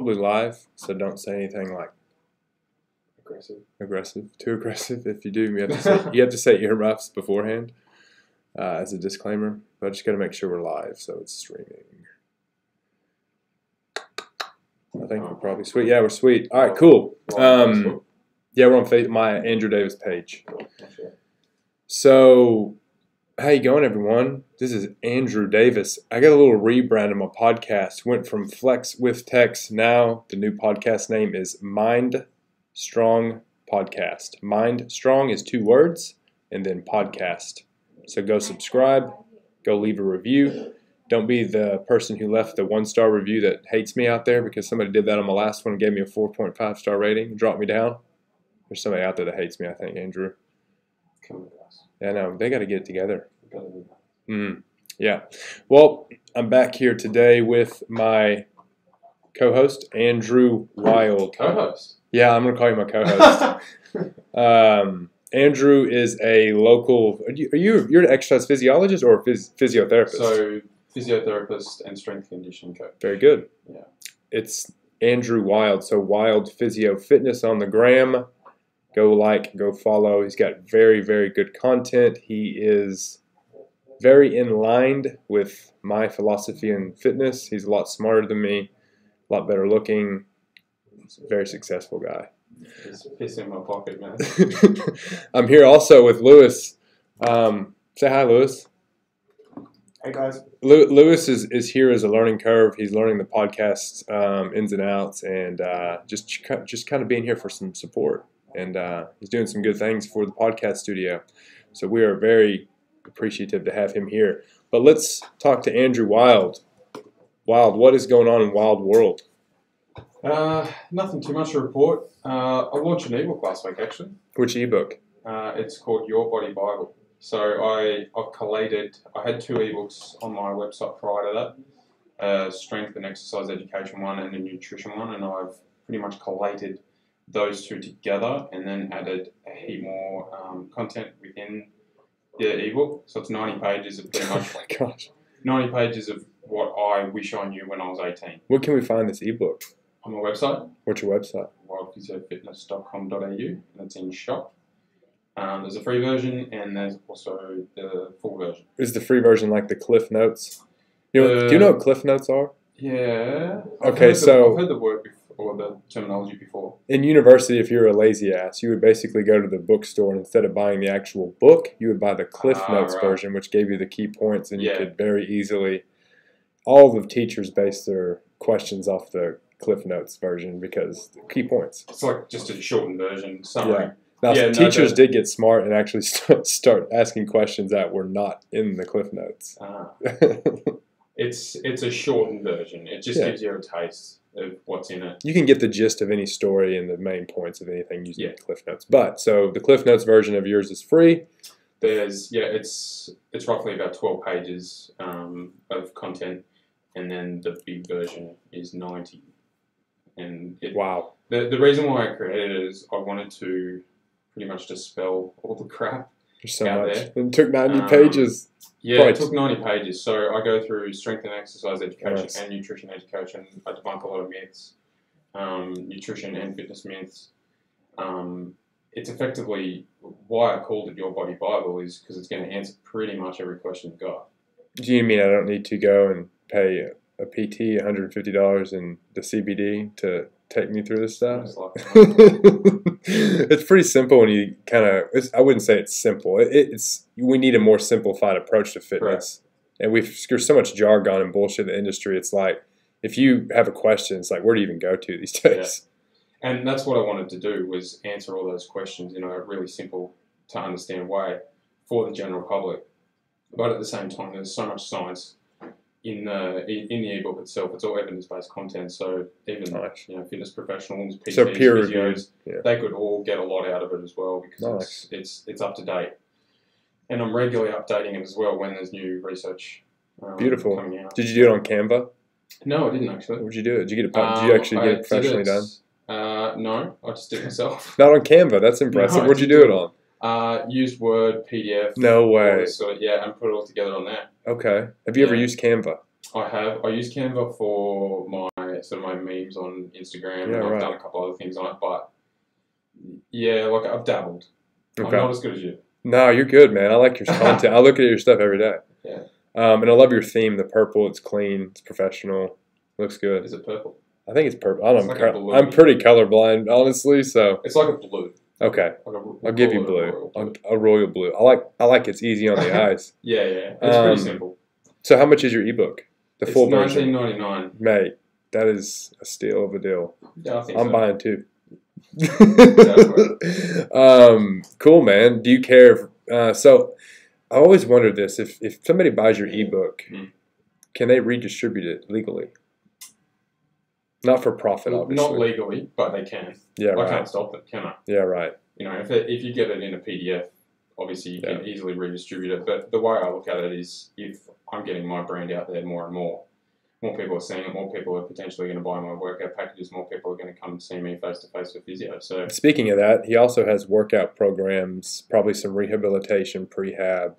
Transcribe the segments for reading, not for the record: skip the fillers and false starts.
Probably live, so don't say anything like too aggressive. If you do, you have to say earmuffs beforehand as a disclaimer. But I just got to make sure we're live, so it's streaming. I think we're probably sweet. Yeah, we're sweet. All right, cool. Yeah, we're on my Andrew Davis page. So, how you going, everyone? This is Andrew Davis. I got a little rebrand of my podcast. Went from Flex with Text. Now the new podcast name is Mind Strong Podcast. Mind Strong is 2 words, and then podcast. So go subscribe. Go leave a review. Don't be the person who left the 1-star review that hates me out there, because somebody did that on my last one and gave me a 4.5-star rating and dropped me down. There's somebody out there that hates me, I think, Andrew. Yeah, no, they got to get it together. Yeah. Well, I'm back here today with my co-host, Andrew Wild. Co-host? Yeah, I'm going to call you my co-host. Andrew is a local. You're an exercise physiologist or a physiotherapist? So, physiotherapist and strength conditioning coach. Very good. Yeah. It's Andrew Wild. So Wild Physio Fitness on the gram. Go follow. He's got very, very good content. He is very in line with my philosophy in fitness. He's a lot smarter than me, a lot better looking. He's a very successful guy. It's piss in my pocket, man. I'm here also with Lewis. Say hi, Lewis. Hey, guys. Lewis is here as a learning curve. He's learning the podcast ins and outs, and just kind of being here for some support. And he's doing some good things for the podcast studio. So we are very appreciative to have him here. But let's talk to Andrew Wild. Wild, what is going on in Wild World? Nothing too much to report. I launched an ebook last week, actually. Which ebook? It's called Your Body Bible. So I've collated, I had 2 ebooks on my website prior to that, strength and exercise education one and a nutrition one, and I've pretty much collated those 2 together and then added a heap more content within the ebook. So it's 90 pages of pretty much 90 pages of what I wish I knew when I was 18. Where can we find this ebook? On my website. What's your website? wildphysiofitness.com.au, and it's in shop. There's a free version and there's also the full version. Is the free version like the Cliff Notes? Do you know what Cliff Notes are? Yeah. I've heard the word before, or the terminology before. In university, if you're a lazy ass, you would basically go to the bookstore, and instead of buying the actual book, you would buy the Cliff Notes version, which gave you the key points, and you could very easily. All the teachers base their questions off the Cliff Notes version because the key points. It's like just a shortened version, summary. Yeah. Now, teachers did get smart and actually start asking questions that were not in the Cliff Notes. It's a shortened version. It just gives you a taste of what's in it. You can get the gist of any story and the main points of anything using the Cliff Notes. But so the Cliff Notes version of yours is free. It's roughly about 12 pages of content, and then the big version is 90. And wow. The reason why I created it is I wanted to pretty much dispel all the crap out there. It took 90 pages. Yeah, it took 90 pages. So I go through strength and exercise education and nutrition education. I debunk a lot of myths, nutrition and fitness myths. It's effectively why I called it Your Body Bible is because it's going to answer pretty much every question you've got. Do you mean I don't need to go and pay a PT $150 in the CBD to take me through this stuff? It's pretty simple when you I wouldn't say it's simple. We need a more simplified approach to fitness. Correct. And there's so much jargon and bullshit in the industry. It's like, if you have a question, it's like, where do you even go to these days? Yeah. And that's what I wanted to do, was answer all those questions in a really simple to understand way for the general public. But at the same time, there's so much science in the ebook itself. It's all evidence-based content, so even fitness professionals, PTs, physios, they could all get a lot out of it as well, because it's up to date. And I'm regularly updating it as well when there's new research coming out. Did you do it on Canva? No, I didn't actually. Where'd you do it? Did you actually get it professionally done? No, I just did it myself. Not on Canva. That's impressive. Where'd you do it on? Used Word, PDF. No way. And put it all together on there. Okay. Have you ever used Canva? I have. I use Canva for my sort of my memes on Instagram, Yeah, and I've right. done a couple other things on it. But yeah, like I've dabbled. Okay. I'm not as good as you. No, you're good, man. I like your content. I look at your stuff every day. Yeah. And I love your theme, the purple. It's clean. It's professional. Looks good. Is it purple? I think it's purple. I don't It's know. like a blue. I'm pretty colorblind, honestly. So It's like a blue. okay, Like I'll give you blue. A royal blue. I like it's easy on the eyes. Yeah. It's pretty simple. So how much is your ebook? The It's full version, $19.99. mate. That is a steal of a deal. Yeah, I think I'm so. buying two. for Cool, man. Do you care? So I always wondered this: if somebody buys your ebook, can they redistribute it legally? Not for profit, obviously. Not legally, but they can. Yeah, I right. can't stop them, can I? Yeah, right. You know, if you get it in a PDF, obviously you can easily redistribute it. But the way I look at it is, if I'm getting my brand out there more and more people are seeing it, more people are potentially going to buy my workout packages, more people are going to come and see me face to face for physio. So Speaking of that, he also has workout programs, probably some rehabilitation, prehab,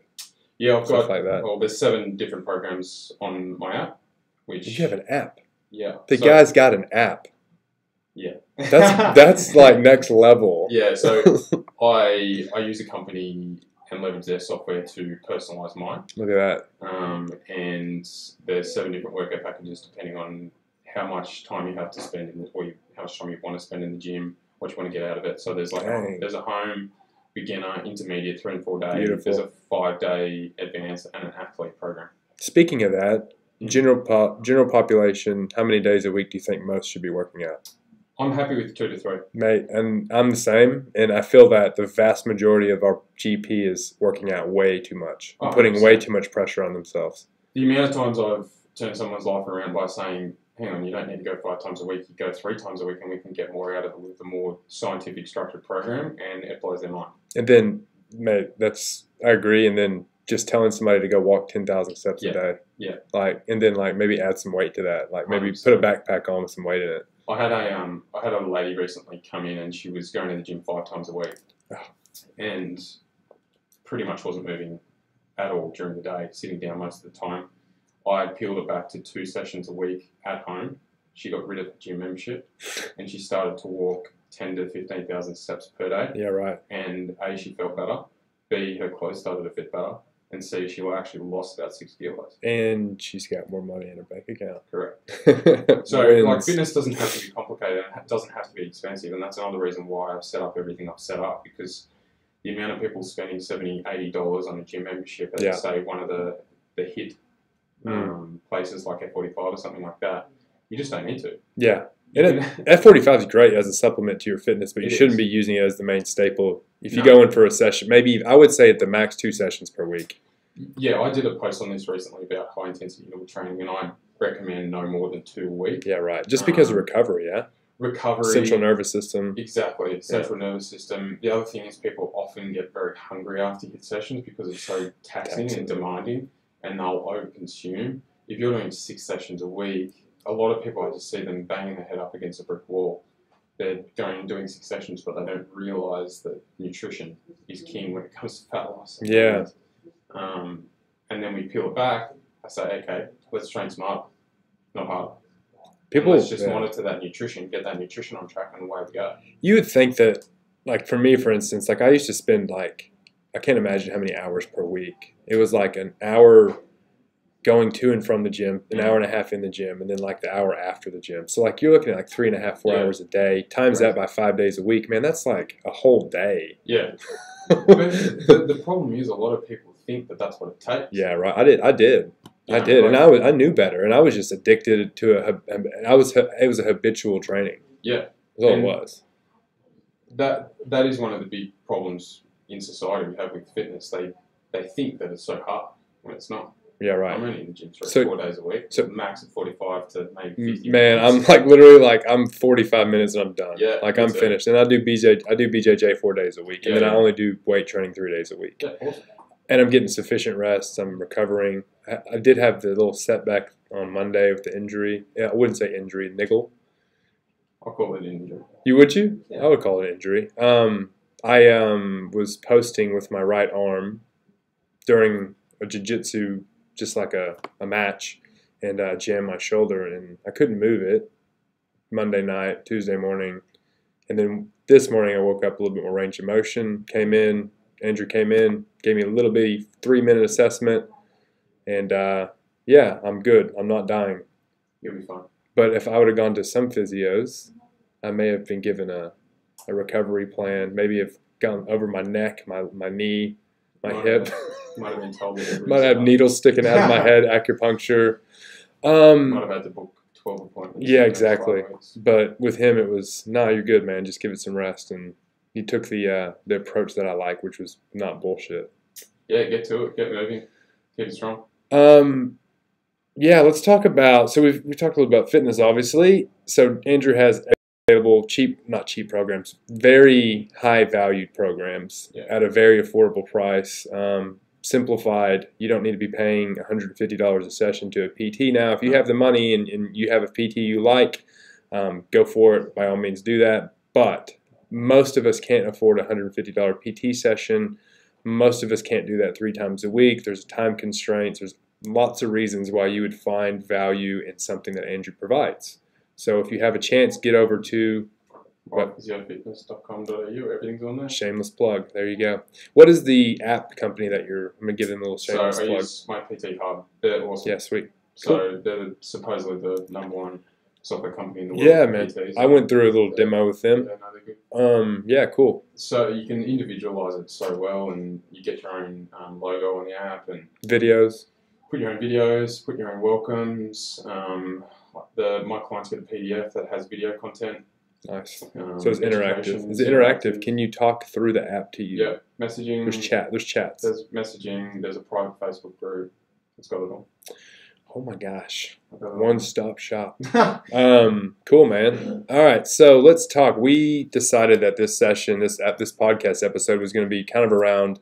yeah, I've stuff got like that. well, there's 7 different programs on my app. Which You have an app. yeah, The guy's got an app. Yeah, That's like next level. Yeah, so I use a company and leverage their software to personalize mine. Look at that. And there's 7 different workout packages depending on how much time you have to spend in how much time you want to spend in the gym, what you want to get out of it. So there's there's a home, beginner, intermediate, 3 and 4 day. Beautiful. There's a 5-day advanced and an athlete program. Speaking of that, general population, how many days a week do you think most should be working out? I'm happy with 2 to 3. Mate, and I'm the same, and I feel that the vast majority of our GP is working out way too much, putting way too much pressure on themselves. The amount of times I've turned someone's life around by saying, hang on, you don't need to go 5 times a week, you go 3 times a week and we can get more out of it with a more scientific structured program, and it blows their mind. And then, mate, I agree, and then just telling somebody to go walk 10,000 steps a day. Yeah. And then maybe add some weight to that. Maybe 100%. put a backpack on with some weight in it. I had a lady recently come in and she was going to the gym 5 times a week, and pretty much wasn't moving at all during the day, sitting down most of the time. I peeled it back to 2 sessions a week at home. She got rid of the gym membership, and she started to walk 10 to 15,000 steps per day. Yeah, right. And A, she felt better. B, her clothes started to fit better. And C, she actually lost about 6 kilos. And she's got more money in her bank account. Correct. So, Wins. fitness doesn't have to be complicated. It doesn't have to be expensive. And that's another reason why I've set up everything I've set up, because the amount of people spending $70, $80 on a gym membership at, say, one of the hit places like F45 or something like that, you just don't need to. Yeah. And F45 is great as a supplement to your fitness, but you shouldn't be using it as the main staple. If you go in for a session, maybe I would say at the max 2 sessions per week. Yeah, I did a post on this recently about high intensity interval training, and I recommend no more than 2 a week. Yeah, right. Just because of recovery, Recovery. Central nervous system. Exactly. Central nervous system. The other thing is people often get very hungry after hit sessions because it's so taxing and demanding, and they'll overconsume. If you're doing 6 sessions a week, a lot of people, I just see them banging their head up against a brick wall. They're going and doing 6 sessions, but they don't realise that nutrition is king when it comes to fat loss. Yeah. And then we peel it back. I say, okay, let's train smarter, not harder. Let's just monitor that nutrition, get that nutrition on track, and away we go. You would think that, for me, for instance, I used to spend I can't imagine how many hours per week. It was an hour going to and from the gym, an hour and a half in the gym, and then the hour after the gym. So you're looking at 3.5, 4 hours a day. Times that by 5 days a week, man. That's a whole day. Yeah. But the problem is a lot of people think that that's what it takes. Yeah, right. I did, and I knew better, and I was just addicted to it was a habitual training. Yeah, that's all it was. That is one of the big problems in society we have with fitness. They think that it's so hard when it's not. Yeah, right. I'm only in the gym 4 days a week, so max of 45 to maybe 50 Man, minutes. I'm literally I'm 45 minutes and I'm done. Yeah, I'm finished. And I do BJJ 4 days a week, and then I only do weight training 3 days a week. Yeah, awesome. And I'm getting sufficient rest. I'm recovering. I did have the little setback on Monday with the injury. Yeah, I wouldn't say injury, niggle. I'll call it an injury. You would you? Yeah. I would call it injury. I was posting with my right arm during a jiu-jitsu, just like a match, and jammed my shoulder, and I couldn't move it. Monday night, Tuesday morning. And then this morning I woke up a little bit more range of motion, Andrew came in, gave me a little bitty 3-minute assessment, and yeah, I'm good. I'm not dying. You'll be fine. But if I would have gone to some physios, I may have been given a recovery plan, maybe have gone over my neck, my knee, my hip. Might have been told that Might have needles sticking out of my head, acupuncture. Might have had to book 12 appointments. Yeah, exactly. But with him, it was, no, you're good, man. Just give it some rest. And he took the approach that I like, which was not bullshit. Yeah, get to it. Get moving. Keep it strong. Yeah, let's talk about, so we talked a little about fitness, obviously. So Andrew has available not cheap programs, very high valued programs at a very affordable price. Simplified, you don't need to be paying $150 a session to a PT now. If you have the money and you have a PT you like, go for it. By all means, do that. But most of us can't afford a $150 PT session. Most of us can't do that 3 times a week. There's time constraints. There's lots of reasons why you would find value in something that Andrew provides. So if you have a chance, get over to physiofitness.com.au. Everything's on there. Shameless plug. There you go. What is the app company that I'm going to give them a little shameless plug? So I use My PT Hub. They're awesome. Yeah, sweet. So they're supposedly the #1 software company in the world. Yeah, man. PTs. I went through a little demo with them. Yeah, no, they're good. Yeah, cool. So you can individualize it so well, and you get your own logo on the app and videos. Put your own videos, put your own welcomes. My clients get a PDF that has video content. Nice. So it's interactive. Is it interactive? Can you talk through the app to you? Yeah, messaging. There's chats. There's messaging. There's a private Facebook group. It's got it all. Oh my gosh. One-stop shop. Cool, man. All right, so let's talk. We decided that this session, this podcast episode was going to be kind of around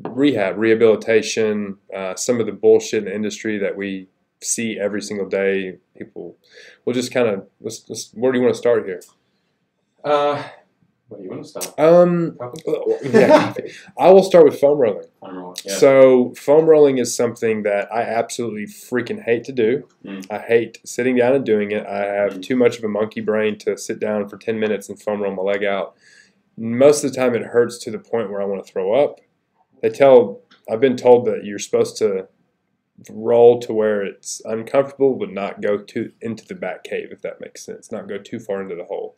rehabilitation, some of the bullshit in the industry that we see every single day. People will just kind of, where do you want to start here? Where do you want to start? Yeah, I will start with foam rolling. Foam rolling, yeah. So foam rolling is something that I absolutely freaking hate to do. I hate sitting down and doing it. I have too much of a monkey brain to sit down for 10 minutes and foam roll my leg out. Most of the time it hurts to the point where I want to throw up. I've been told that you're supposed to roll to where it's uncomfortable but not go into the back cave, if that makes sense, not go too far into the hole.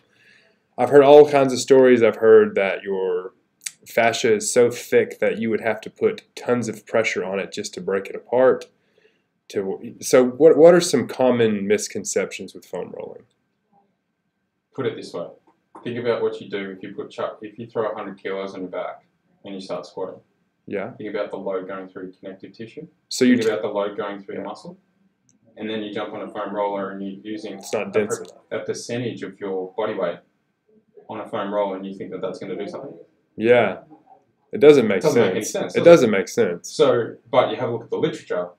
I've heard all kinds of stories. I've heard that your fascia is so thick that you would have to put tons of pressure on it just to break it apart. So what are some common misconceptions with foam rolling? Put it this way. Think about what you do if you throw 100 kilos on your back and you start squatting. Yeah. Think about the load going through connective tissue. So Think about the load going through your muscle. And then you jump on a foam roller and you're using a percentage of your body weight on a foam roller, and you think that that's going to do something. Yeah. It doesn't make sense. Make any sense. It doesn't make sense. So, but you have a look at the literature,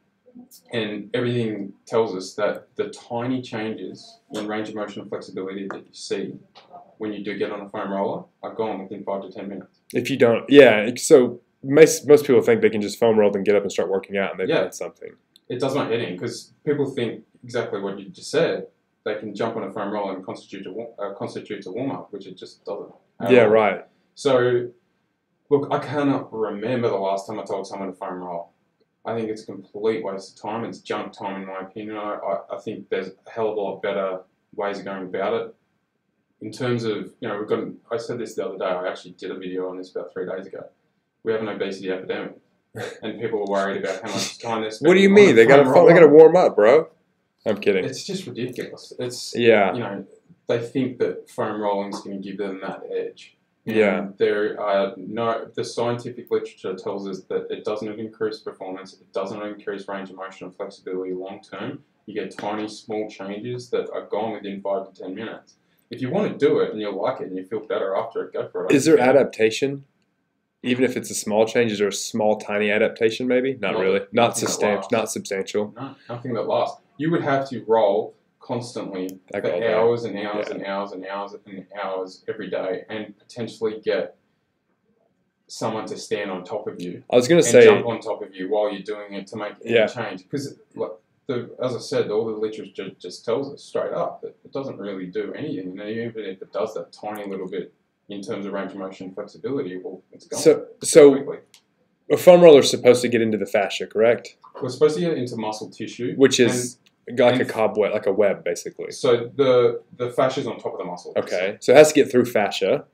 and everything tells us that the tiny changes in range of motion and flexibility that you see when you do get on a foam roller are gone within 5 to 10 minutes. If you don't, yeah. So most people think they can just foam roll and get up and start working out, and they've done something. It does my head in, because people think exactly what you just said. They can jump on a foam roller and constitutes a warm-up, which it just doesn't. Yeah, right. So, look, I cannot remember the last time I told someone to foam roll. I think it's a complete waste of time. It's junk time, in my opinion. I think there's a hell of a lot better ways of going about it. In terms of, I said this the other day. I actually did a video on this about 3 days ago. We have an obesity epidemic, and people are worried about how much time they're spending. What do you mean? They got to warm up, bro. I'm kidding. It's just ridiculous. They think that foam rolling is going to give them that edge. And the scientific literature tells us that it doesn't increase performance, it doesn't increase range of motion and flexibility long term. You get tiny, small changes that are gone within 5 to 10 minutes. If you want to do it and you like it and you feel better after it, go for it. Is there adaptation? Even if it's a small change, is there a small, tiny adaptation maybe? Not really. Not substantial. No, nothing that lasts. You would have to roll constantly for hours and hours and hours and hours and hours every day, and potentially get someone to stand on top of you. I was going to say, jump on top of you while you're doing it to make any change. Because as I said, all the literature just tells us straight up that it doesn't really do anything. And even if it does that tiny little bit in terms of range of motion flexibility, well, it's gone. So quickly. a foam roller is supposed to get into the fascia, correct? We're supposed to get into muscle tissue, Which is like a and- cobweb, like a web, basically. so the fascia is on top of the muscle. Okay, so it has to get through fascia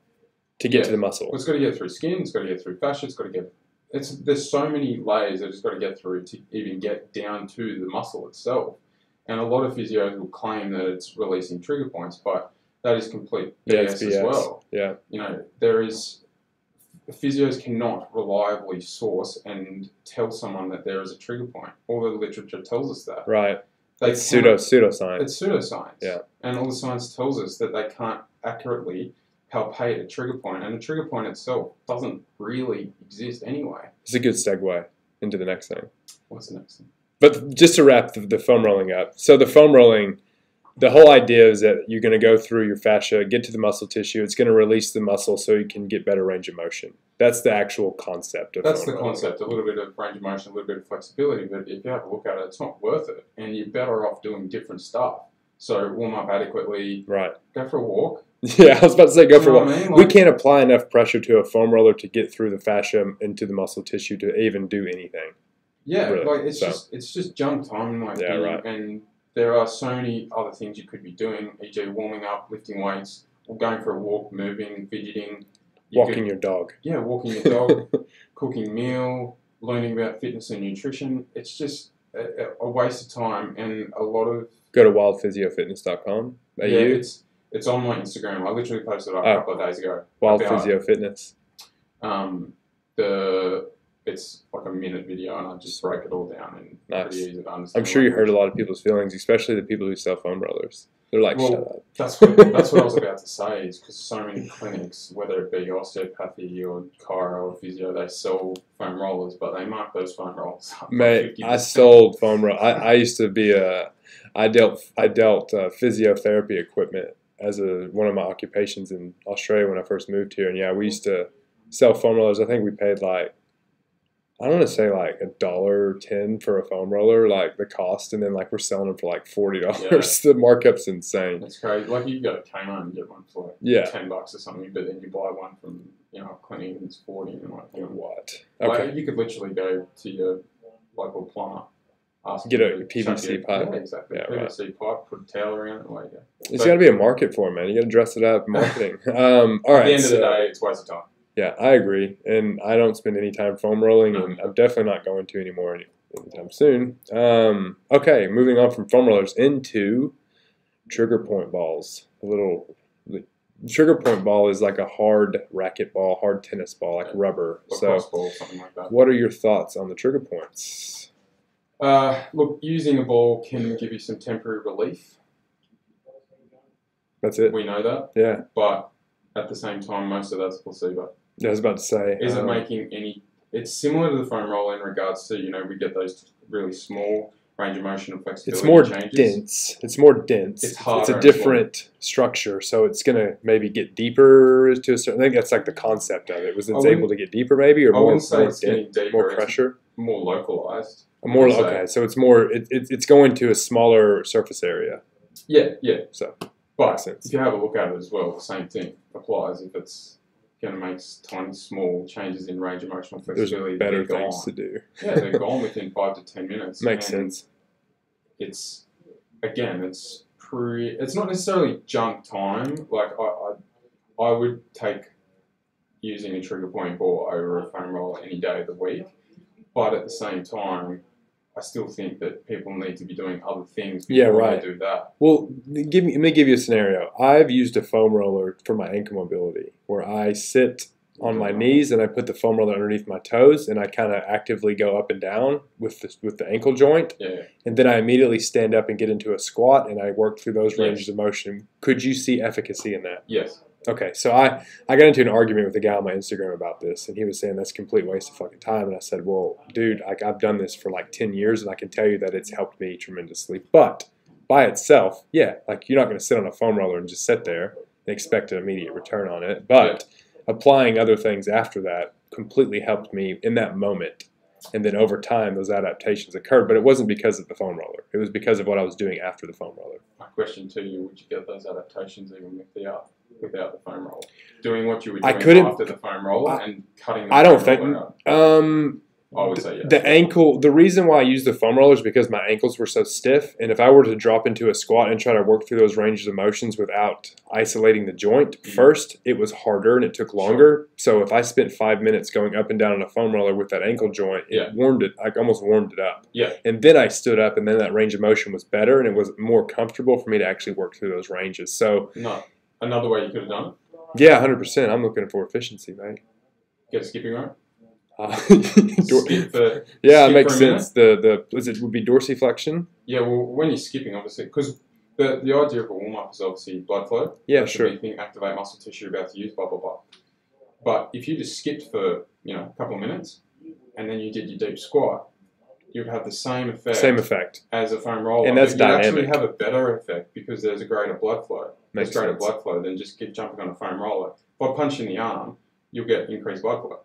to get Yeah. to the muscle. Well, it's got to get through skin. It's got to get through fascia. It's got to get. There's so many layers that it's got to get through to even get down to the muscle itself. And a lot of physios will claim that it's releasing trigger points, but that is complete BS, it's as well. Yeah. Physios cannot reliably source and tell someone that there is a trigger point. All the literature tells us that. Right. They It's cannot- pseudoscience. It's pseudoscience. Yeah. And all the science tells us that they can't accurately palpate a trigger point, and the trigger point itself doesn't really exist anyway. It's a good segue into the next thing. What's the next thing? But just to wrap the foam rolling up. So the foam rolling, the whole idea is that you're going to go through your fascia, get to the muscle tissue. It's going to release the muscle so you can get better range of motion. That's the actual concept of That's foam the rolling. concept, a little bit of range of motion, a little bit of flexibility, but if you have a look at it, it's not worth it, and you're better off doing different stuff. So warm up adequately, Right. go for a walk. Yeah, I was about to say go You for know one. what I mean? We Like- can't apply enough pressure to a foam roller to get through the fascia into the muscle tissue to even do anything. Yeah, Really, like it's so. just junk time in my Yeah, opinion. right. And there are so many other things you could be doing, e.g. warming up, lifting weights, or going for a walk, moving, fidgeting. Walking your dog. Yeah, walking your dog, cooking meal, learning about fitness and nutrition. It's just a waste of time and a lot of Go to wildphysiofitness.com. it's on my Instagram. I literally posted it up Oh. a couple of days ago. Wild about, Physio Fitness. It's like a minute video and I just break it all down and Nice. pretty easy to understand. I'm sure you hurt a lot of people's feelings, especially the people who sell foam rollers. They're like, Well, shut up. That's what I was about to say, is because so many clinics, whether it be osteopathy or chiro or physio, they sell foam rollers, but they mark those foam rollers up. Mate, by I 50%. sold foam roll. I used to be I dealt physiotherapy equipment as one of my occupations in Australia when I first moved here. And yeah, we used to sell foam rollers. I think we paid like, I don't want to say like $1.10 for a foam roller, like the cost, and then like we're selling them for like $40. Yeah. The markup's insane. It's crazy. Like you go to Kmart and get one for like Yeah. $10 or something, but then you buy one from a clinic and it's 40 and like, What? like Okay. you could literally go to your local plumber, ask Get him a to chuck PVC you- pipe. Yeah, exactly. Yeah, right. PVC pipe, put a towel around it, away you go. There's So- got to be a market for it, man. You got to dress it up, marketing. All At right. the end of so- the day, it's a waste of time. Yeah, I agree, and I don't spend any time foam rolling, and I'm definitely not going to anymore anytime soon. Okay, moving on from foam rollers into trigger point balls. The trigger point ball is like a hard racket ball, hard tennis ball, like rubber. Or So, crossball, something like that. what are your thoughts on the trigger points? Look, using a ball can give you some temporary relief. That's it. We know that, Yeah, but at the same time, most of that's placebo. I was about to say. Is it making any? It's similar to the foam roller in regards to we get those really small range of motion and flexibility It's more changes. dense. It's more dense. It's harder a as different structure, so it's gonna maybe get deeper to a certain. I think that's like the concept of it. Was it's wouldn't- able to get deeper, maybe, or I more, wouldn't say more, it's dense, getting deeper. more it's pressure, more localized. more. I'd say. Okay, so it's more. It's going to a smaller surface area. Yeah, yeah. So But makes sense. if you have a look at it as well, the same thing applies. If it's going to make tiny, small changes in range of motion or there's flexibility, better they're things gone. to do. Yeah, they're gone within 5 to 10 minutes. Makes and sense. It's again, it's not necessarily junk time. Like I would take using a trigger point ball over a foam roller any day of the week, but at the same time, I still think that people need to be doing other things before Yeah, right. they do that. Well, let me give you a scenario. I've used a foam roller for my ankle mobility, where I sit on my knees and I put the foam roller underneath my toes, and I kind of actively go up and down with the ankle joint, Yeah. and then I immediately stand up and get into a squat, and I work through those Yes. ranges of motion. Could you see efficacy in that? Yes. Okay, so I got into an argument with a guy on my Instagram about this, and he was saying that's a complete waste of fucking time. And I said, well, dude, I've done this for like 10 years, and I can tell you that it's helped me tremendously. But by itself, yeah, like you're not going to sit on a foam roller and just sit there and expect an immediate return on it. But applying other things after that completely helped me in that moment. And then over time, those adaptations occurred, but it wasn't because of the foam roller. It was because of what I was doing after the foam roller. My question to you: would you get those adaptations even without the foam roller? Doing what you were I doing couldn't- after the foam roller and cutting. The I don't foam think. roller out? I would say yes. The reason why I used the foam roller is because my ankles were so stiff, and if I were to drop into a squat and try to work through those ranges of motions without isolating the joint first, it was harder and it took longer. So if I spent 5 minutes going up and down on a foam roller with that ankle joint, it warmed it. I almost warmed it up. Yeah. And then I stood up, and then that range of motion was better, and it was more comfortable for me to actually work through those ranges. So No, another way you could have done it: yeah, 100%. I'm looking for efficiency, mate. get a skipping rope. Dor- Skip for yeah, skip it makes for a minute. sense. It would be dorsiflexion. Yeah, well, when you're skipping, obviously, because the idea of a warm up is obviously blood flow. Yeah, That's sure. the big thing, activate muscle tissue you're about to use, blah blah blah. But if you just skipped for a couple of minutes, and then you did your deep squat, you'd have the same effect. Same effect. As a foam roller. And that's but you'd actually dynamic. have a better effect because there's a greater blood flow. Makes There's greater sense. blood flow than just jumping on a foam roller. By punching the arm, you'll get increased blood flow.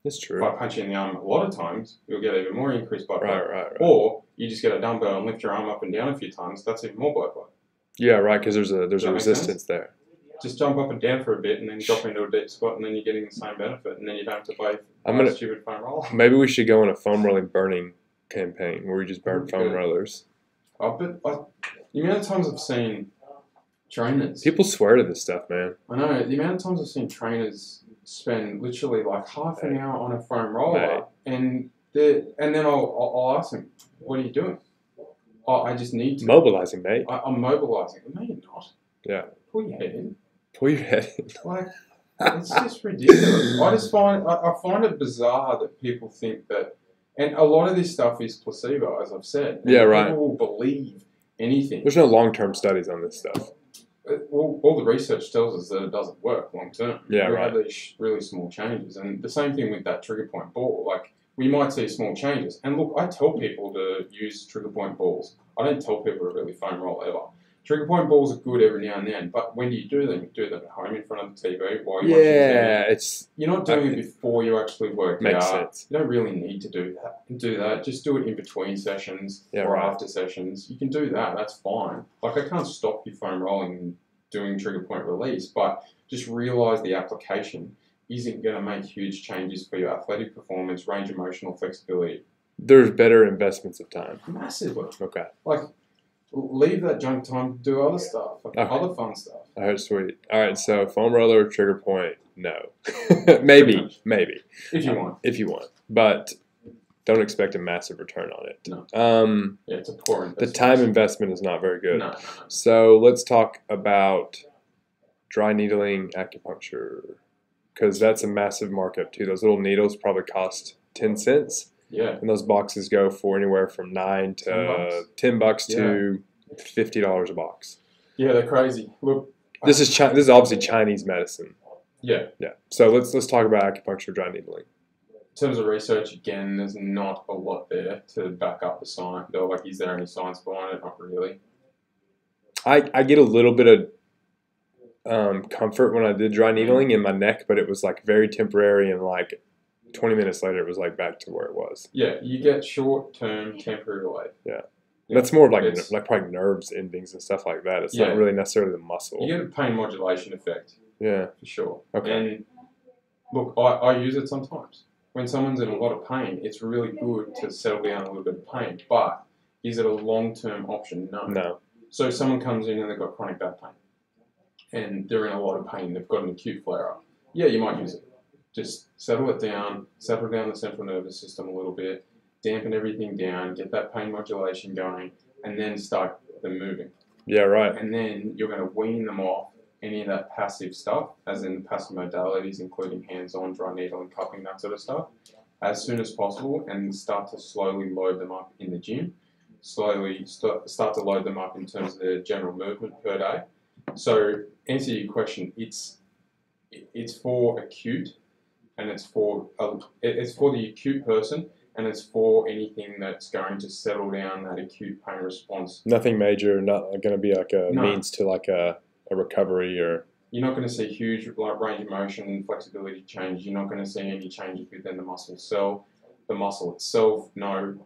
It's true. By punching the arm a lot of times, you'll get even more increased blood flow. Right. Or you just get a dumbbell and lift your arm up and down a few times, that's even more blood flow. Yeah, right. Because there's Does a that make resistance there. Just jump up and down for a bit and then drop into a deep squat and then you're getting the same benefit and then you don't have to play a stupid foam roller. Maybe we should go on a foam rolling burning campaign where we just burn foam Good. rollers. The amount of times I've seen trainers, People swear to this stuff, man. I know, the amount of times I've seen trainers spend literally like half an hour on a foam roller and then I'll ask them, what are you doing? Oh, I just need to. Mobilizing, mate. I'm mobilizing. No, you're not. Yeah. Pull your head in. Pull your head in. Like, it's just ridiculous. I find it bizarre that people think that, and a lot of this stuff is placebo, as I've said. And Yeah, right. People will believe anything. There's no long-term studies on this stuff. All the research tells us that it doesn't work long term. Yeah, we right. have these really small changes, and the same thing with that trigger point ball. Like, we might see small changes. And look, I tell people to use trigger point balls. I don't tell people to really foam roll ever. Trigger point balls are good every now and then, but when you do them at home in front of the TV while you're watching TV. You're not doing it before you actually work Makes out. sense. You don't really need to do that. Just do it in between sessions or after sessions. You can do that. That's fine. Like, I can't stop you foam rolling and doing trigger point release, but just realise the application isn't going to make huge changes for your athletic performance, range of motion, flexibility. There's better investments of time. Massively. Okay. Like, leave that junk time to do other stuff, other fun stuff. All right, sweet. All right, so foam roller, trigger point, no. maybe. If you want. But don't expect a massive return on it. No. Yeah, it's a poor investment. The time investment is not very good. No. So let's talk about dry needling acupuncture, because that's a massive markup too. Those little needles probably cost 10 cents. Yeah. And those boxes go for anywhere from $9 to $10 to $50 a box. Yeah, they're crazy. Look, this is obviously Chinese medicine. Yeah. So let's talk about acupuncture dry needling. In terms of research, again, there's not a lot there to back up the science. Like, is there any science behind it? Not really. I get a little bit of comfort when I did dry needling in my neck, but it was like very temporary, and like 20 minutes later, it was like back to where it was. Yeah, you get short-term temporary relief. Yeah. That's more of like probably nerves endings and stuff like that. It's not really necessarily the muscle. You get a pain modulation effect. Yeah. For sure. Okay. And look, I use it sometimes. When someone's in a lot of pain, it's really good to settle down a little bit of pain. But is it a long-term option? No. So if someone comes in and they've got chronic back pain and they're in a lot of pain, they've got an acute flare-up. Yeah, you might use it. Just settle the central nervous system a little bit, dampen everything down, get that pain modulation going, and then start them moving. Yeah, right. And then you're going to wean them off any of that passive stuff, as in the passive modalities, including hands-on, dry needle and cupping, that sort of stuff, as soon as possible, and start to slowly load them up in the gym. Slowly start to load them up in terms of their general movement per day. So, answer your question, it's for acute, and it's for the acute person, and it's for anything that's going to settle down that acute pain response. Nothing major, not going to be like a means to like a recovery, or you're not going to see huge range of motion, flexibility change. You're not going to see any changes within the muscle cell. the muscle itself, no.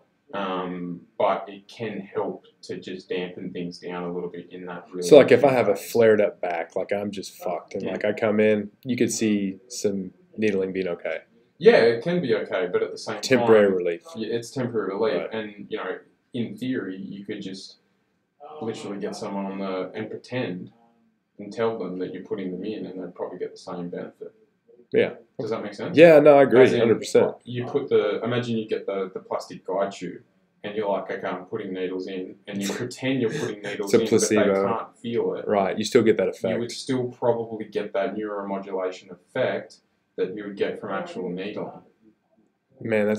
But it can help to just dampen things down a little bit in that really. So like if I have a flared up back, like I'm just fucked, and Yeah. like I come in, you could see some needling being okay, Yeah, it can be okay, but at the same temporary time, relief. it's temporary relief. Right. And in theory, you could just literally get someone on and pretend and tell them that you're putting them in, and they'd probably get the same benefit. Yeah. Does that make sense? Yeah, no, I agree, As in, 100%. You put imagine you get the plastic guide tube, and you're like, okay, I'm putting needles in, and you pretend you're putting needles It's a in, placebo. but they can't feel it. Right, you still get that You would effect. still probably get that neuromodulation effect that you would get from actual needling. Man,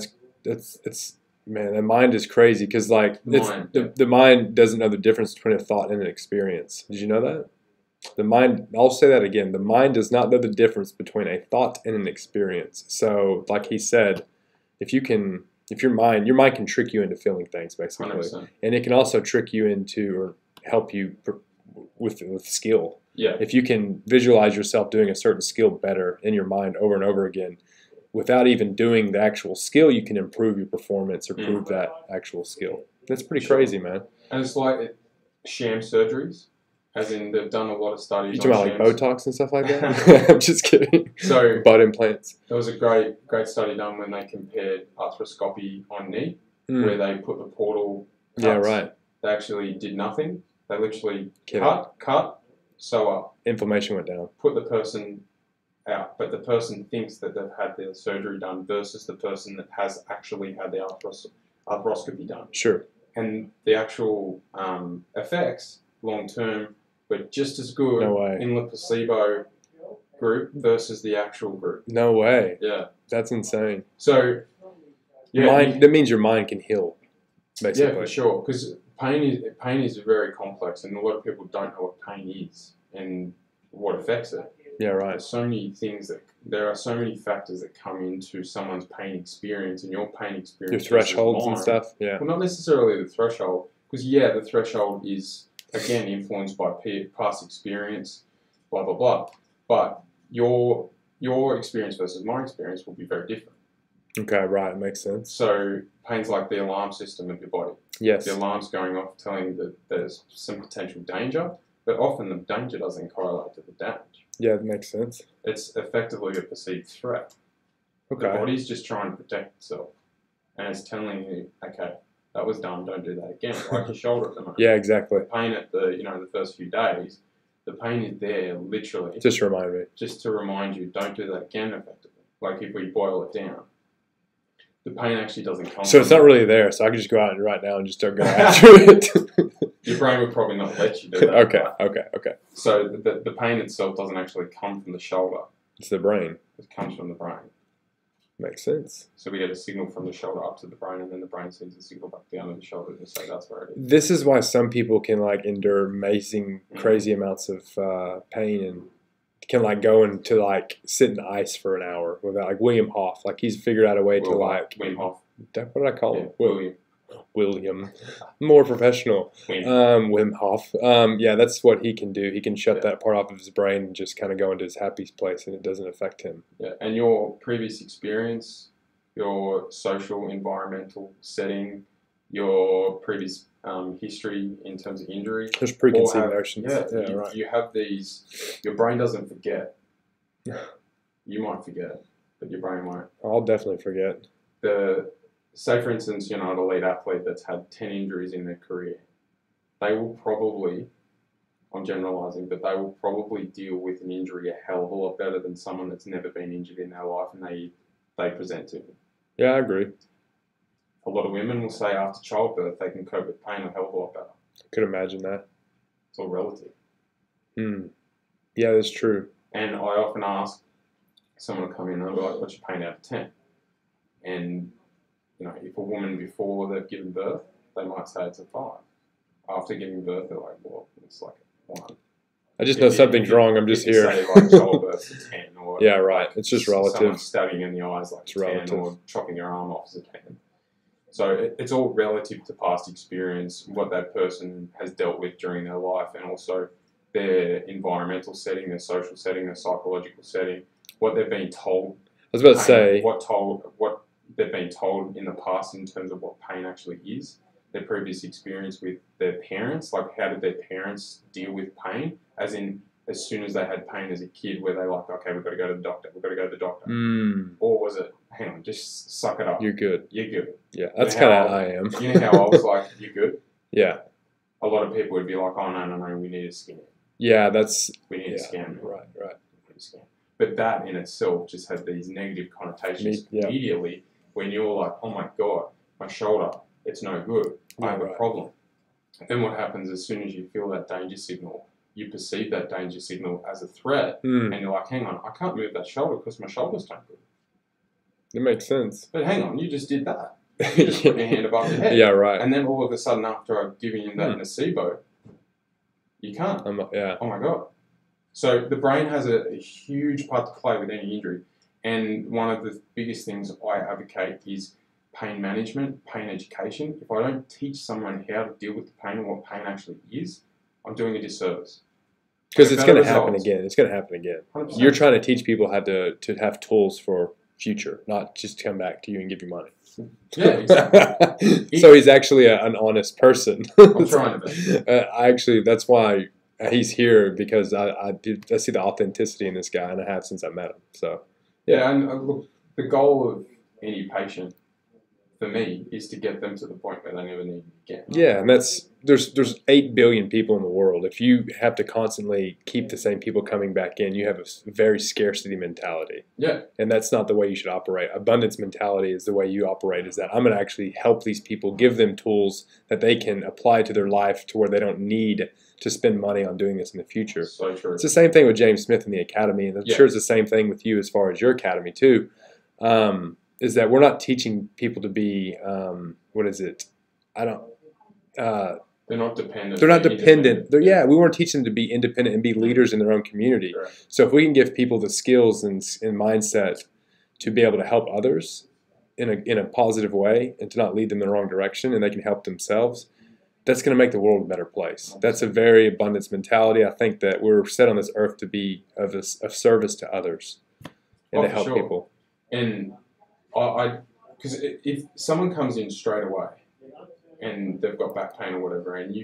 man, the mind is crazy because like Mind, yeah. the mind doesn't know the difference between a thought and an experience. Did you know that? The mind, I'll say that again. The mind does not know the difference between a thought and an experience. So, like he said, if your mind can trick you into feeling things, basically. 100%. And it can also trick you into or help you with skill. Yeah. If you can visualize yourself doing a certain skill better in your mind over and over again, without even doing the actual skill, you can improve your performance or prove that actual skill. That's pretty crazy, man. And it's like sham surgeries, as in they've done a lot of studies. You talking on about like shams. Botox and stuff like that? I'm just kidding. So Butt implants. there was a great study done when they compared arthroscopy on knee, where they put the portal cuts. Yeah, right. They actually did nothing. They literally Kidding. cut, sew up, Inflammation went down. put the person out, but the person thinks that they've had their surgery done versus the person that has actually had the arthroscopy done. Sure. And the actual effects long term were just as good No way. in the placebo group versus the actual group. No way. Yeah. That's insane. So, yeah, That means your mind can heal, basically. yeah, for sure. Because pain is very complex, and a lot of people don't know what pain is and what affects it. Yeah, right. There's so many things there are so many factors that come into someone's pain experience, and your pain experience. Your versus thresholds and mine. stuff. Yeah. Well, not necessarily the threshold, because the threshold is again influenced by past experience, blah blah blah. But your experience versus my experience will be very different. Okay, right. Makes sense. So pain's like the alarm system of your body. Yes. The alarm's going off telling you that there's some potential danger, but often the danger doesn't correlate to the damage. Yeah, that makes sense. It's effectively a perceived threat. The Okay. body's just trying to protect itself, and it's telling you, okay, that was done, don't do that again. Like your shoulder at the moment. Yeah, exactly. The pain at the first few days, the pain is there literally Just remind me. just to remind you, don't do that again effectively. Like if we boil it down, the pain actually doesn't come So it's from not really there. So I can just go out right now and just start going after it. your brain would probably not let you do that. Okay. So the pain itself doesn't actually come from the shoulder. It's the brain. It comes from the brain. Makes sense. So we get a signal from the shoulder up to the brain, and then the brain sends a signal back down to the shoulder to say that's where it is. This is why some people can like endure amazing, crazy amounts of pain and can like go into like sit in ice for an hour without like William Hoff. Like he's figured out a way to like Wim Hof. what did I call Yeah, him? William. More professional. Wim. Wim Hof. Yeah, that's what he can do. He can shut that part off of his brain and just kind of go into his happy place, and it doesn't affect him. Yeah, and your previous experience, your social, environmental setting, your previous history in terms of injury. There's preconceived all have- notions. Yeah, Right. you have these. Your brain doesn't forget. You might forget, but your brain won't. I'll definitely forget. Say for instance, you're not an elite athlete that's had 10 injuries in their career. They will probably, I'm generalising, but they will probably deal with an injury a hell of a lot better than someone that's never been injured in their life and they present to me. Yeah, I agree. A lot of women will say after childbirth they can cope with pain a hell of a lot better. Could imagine that. It's all relative. Yeah, that's true. And I often ask someone to come in and be like, what's your pain out of 10? And if a woman before they've given birth, they might say it's a 5. After giving birth, they're like, well, it's like a 1. I just know something's wrong. I'm just If you here. say like childbirth's a 10, or Yeah, right. It's just relative. Someone stabbing in the eyes like It's a 10, relative. or chopping your arm off is a 10. So it's all relative to past experience, what that person has dealt with during their life, and also their environmental setting, their social setting, their psychological setting, what they're being told. I was about to say, what they've been told in the past in terms of what pain actually is, their previous experience with their parents, like how did their parents deal with pain, as in as soon as they had pain as a kid, where they're like, okay, we've got to go to the doctor, or was it, hang on, just suck it up, You're good. you're good. Yeah, that's kind of how I am. You know how I was like, you're good? Yeah. A lot of people would be like, oh, no, we need a scan. Yeah, that's... We need a scan. Right. But that in itself just had these negative connotations immediately when you're like, oh my God, my shoulder, it's no good. I have a problem. Then what happens as soon as you feel that danger signal, you perceive that danger signal as a threat, and you're like, hang on, I can't move that shoulder because my shoulder's no good. It makes sense. But hang on, you just did that. You just put your hand above your head. Yeah, right. And then all of a sudden, after I've given you that nocebo, you can't. Yeah. Oh my God. So the brain has a huge part to play with any injury. And one of the biggest things I advocate is pain management, pain education. If I don't teach someone how to deal with the pain and what pain actually is, I'm doing a disservice. Because it's going to happen again. It's going to happen again. 100%. You're trying to teach people how to have tools for future, not just come back to you and give you money. Yeah, exactly. So he's actually an honest person. I'm trying to be. That's why he's here, because I see the authenticity in this guy, and I have since I met him. So yeah, and look, the goal of any patient for me is to get them to the point where they never need it again. Yeah, and there's 8 billion people in the world. If you have to constantly keep the same people coming back in, you have a very scarcity mentality. Yeah. And that's not the way you should operate. Abundance mentality is the way you operate, is that I'm going to actually help these people, give them tools that they can apply to their life to where they don't need to spend money on doing this in the future. So true. It's the same thing with James Smith and the Academy, and I'm sure it's the same thing with you as far as your Academy too. Is that we're not teaching people to be, they're not dependent. They're not dependent. We want to teach them to be independent and be leaders in their own community. Right. So if we can give people the skills and mindset to be able to help others in a positive way and to not lead them in the wrong direction, and they can help themselves, that's going to make the world a better place. That's a very abundance mentality. I think that we're set on this earth to be of service to others and to help people. And because if someone comes in straight away and they've got back pain or whatever, and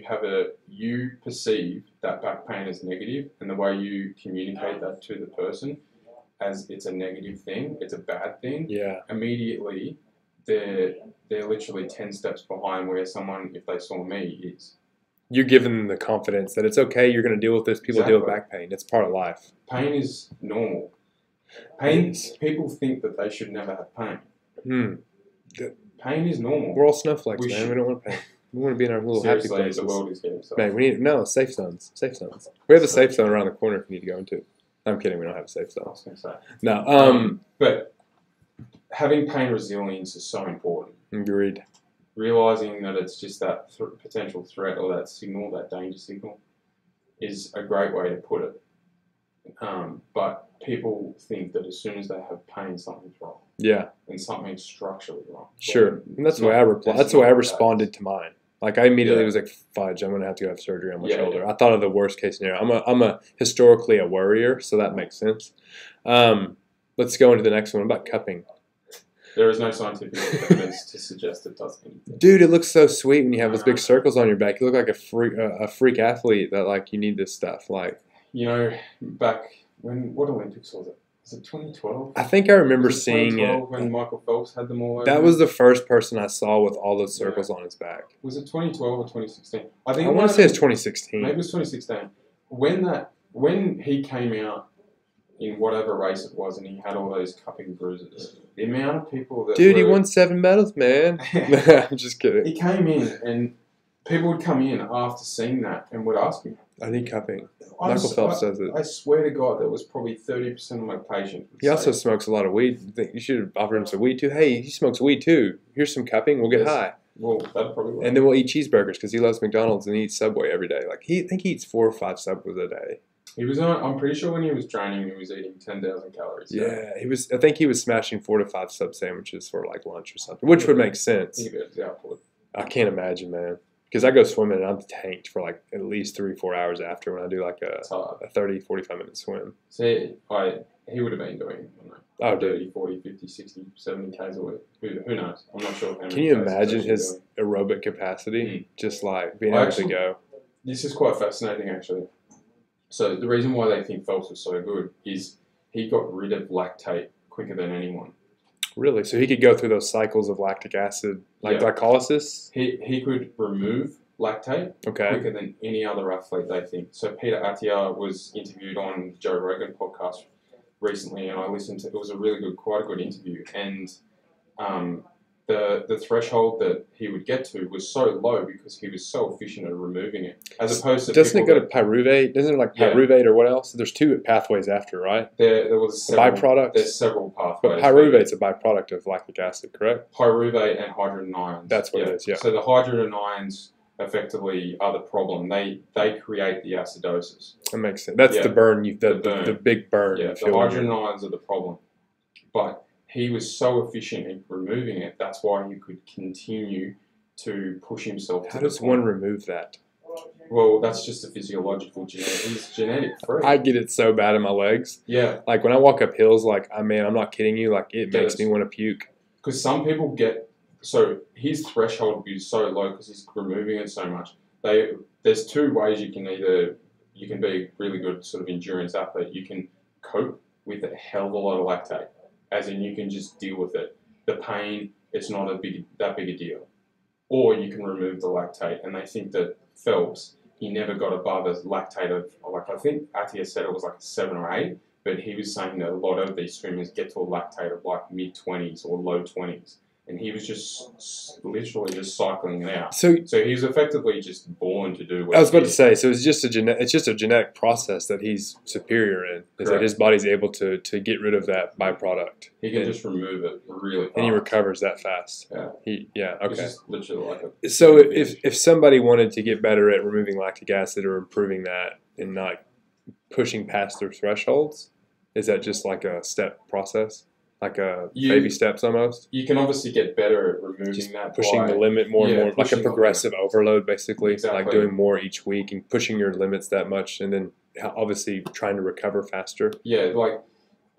you perceive that back pain as negative, and the way you communicate that to the person as it's a negative thing, it's a bad thing. Yeah. Immediately, they're literally 10 steps behind where someone, if they saw me, is. You're giving them the confidence that it's okay. You're going to deal with this. People deal with back pain. It's part of life. Pain is normal. People think that they should never have pain. Pain is normal. We're all snowflakes, man. We don't want pain. We want to be in our little happy places. The world is getting so. Man, we need safe zones. Safe zones. We have a safe zone around the corner if you need to go into. I'm kidding. We don't have a safe zone. I was going to say. No. But having pain resilience is so important. Agreed. Realizing that it's just that potential threat or that signal, that danger signal, is a great way to put it. But people think that as soon as they have pain, something's wrong. Yeah. And something's structurally wrong. Sure. And that's the way I replied. That's the way I responded to mine. Like, I immediately was like, fudge, I'm going to have to have surgery on my shoulder. Yeah. I thought of the worst case scenario. I'm historically a worrier, so that makes sense. Let's go into the next one about cupping. There is no scientific evidence to suggest it does anything. Dude, it looks so sweet when you have those big circles on your back. You look like a freak athlete that, like, you need this stuff. Like, you know, back when, what Olympics was it? Was it 2012? I think I remember seeing it. When Michael Phelps had them all over. That was the first person I saw with all those circles on his back. Was it 2012 or 2016? I want to say it's 2016. Maybe it was 2016. When he came out in whatever race it was and he had all those cupping bruises, the amount of people that he won 7 medals, man. I'm just kidding. He came in and people would come in after seeing that and would ask me, I need cupping. Michael Phelps says it. I swear to God, that was probably 30% of my patients. He also smokes a lot of weed. You should offer him some weed too. Hey, he smokes weed too. Here's some cupping. We'll get high. Well, that'd probably work. And then we'll eat cheeseburgers because he loves McDonald's and he eats Subway every day. Like, I think he eats 4 or 5 Subways a day. He was on. I'm pretty sure when he was training, he was eating 10,000 calories. Yeah, he was. I think he was smashing 4 to 5 sub sandwiches for like lunch or something, which would make sense. I can't imagine, man. Because I go swimming and I'm tanked for like at least 3-4 hours after when I do like It's hard. a 30, 45-minute swim. See, he would have been doing, I don't know, Oh, dude. 30, 40, 50, 60, 70 Ks a week. Who knows? I'm not sure. How many Can you Ks he's imagine actually his doing. aerobic capacity? Just like being I able to actually- go. This is quite fascinating, actually. So the reason why they think Phelps was so good is he got rid of lactate quicker than anyone. Really? So he could go through those cycles of lactic acid, like Yeah. glycolysis? He could remove lactate Okay. quicker than any other athlete, they think. So Peter Attia was interviewed on the Joe Rogan podcast recently, and I listened to it. Was a really good, quite a good interview. And the threshold that he would get to was so low because he was so efficient at removing it, as opposed to Doesn't it people go to pyruvate? Doesn't it like Yeah. pyruvate or what else? There's 2 pathways after, right? there was several, Byproducts? There's several But pathways. pyruvate's a byproduct of lactic acid, correct? Pyruvate and hydrogen ions. That's what it is, yeah. So the hydrogen ions effectively are the problem. They create the acidosis. That makes sense. That's Yeah. the burn, The burn. the big burn. Yeah, you the feel when hydrogen you're- ions are the problem. But he was so efficient in removing it, that's why he could continue to push himself How to does the one point. remove that? Well, that's just a physiological genetic. He's genetic free. I get it so bad in my legs. Yeah, Like when I walk up hills, like I'm not kidding you. Like it makes Yes. me want to puke. because some people get so his threshold is so low because he's removing it so much. There's 2 ways you can be a really good sort of endurance athlete. You can cope with a hell of a lot of lactate, as in you can just deal with it. The pain, it's not that big a deal. Or you can remove the lactate, and they think that Phelps, he never got above a lactate of, like I think Attia said it was like a 7 or 8, but he was saying that a lot of these swimmers get to a lactate of like mid-20s or low 20s, and he was just literally just cycling it out. So So he was effectively just born to do what I was he about to did. say, so it's just a genetic process that he's superior in. Is that Correct. his body's able to get rid of that byproduct, He can and- just remove it really fast. and he recovers that fast. Yeah. He It's okay. just literally like a... So if somebody wanted to get better at removing lactic acid or improving that and not pushing past their thresholds, is that just like a step process, like a baby steps almost? You can obviously get better at removing Just that pushing by... the limit more and yeah, more, like a pushing the progressive overload, basically, Exactly. like doing more each week and pushing your limits that much, and then obviously trying to recover faster. Yeah, like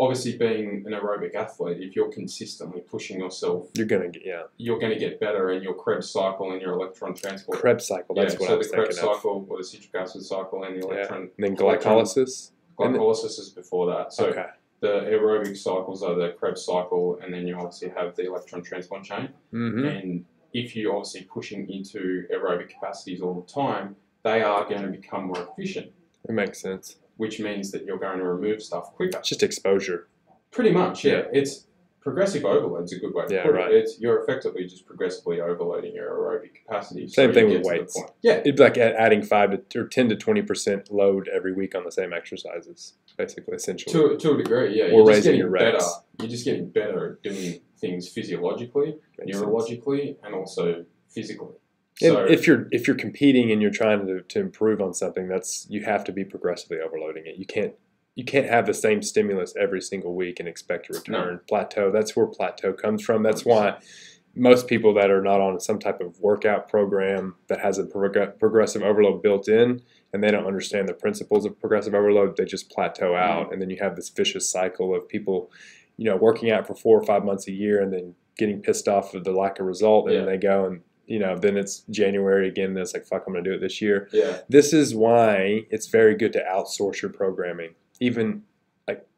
obviously being an aerobic athlete, if you're consistently pushing yourself, You're gonna get you're going to get better in your Krebs cycle and your electron transport. Krebs cycle. That's what so I was the Krebs thinking of. cycle or the citric acid cycle and the electron And then glycolysis. glycolysis is before that. So Okay. the aerobic cycles are the Krebs cycle, and then you obviously have the electron transport chain. Mm-hmm. And if you're obviously pushing into aerobic capacities all the time, they are going to become more efficient, It makes sense. which means that you're going to remove stuff quicker. It's just exposure. Pretty much, yeah. It's progressive overload's a good way to Yeah, put right. it. You're effectively just progressively overloading your aerobic capacity. Same you thing get with to the weights. point. Yeah, It'd be like adding 10 to 20% load every week on the same exercises, basically, essentially. to a degree, yeah. Or You're just raising getting your better. reps. You're just getting better at doing things physiologically, Makes sense. neurologically, and also physically. And So if you're competing and you're trying to improve on something, you have to be progressively overloading it. You can't have the same stimulus every single week and expect a return. Plateau. That's where plateau comes from. That's why most people that are not on some type of workout program that has a progressive overload built in, and they don't understand the principles of progressive overload, they just plateau out, and then you have this vicious cycle of people, working out for 4 or 5 months a year and then getting pissed off of the lack of result, and then they go and then it's January again, and it's like, fuck, I'm going to do it this year. yeah, This is why it's very good to outsource your programming. Even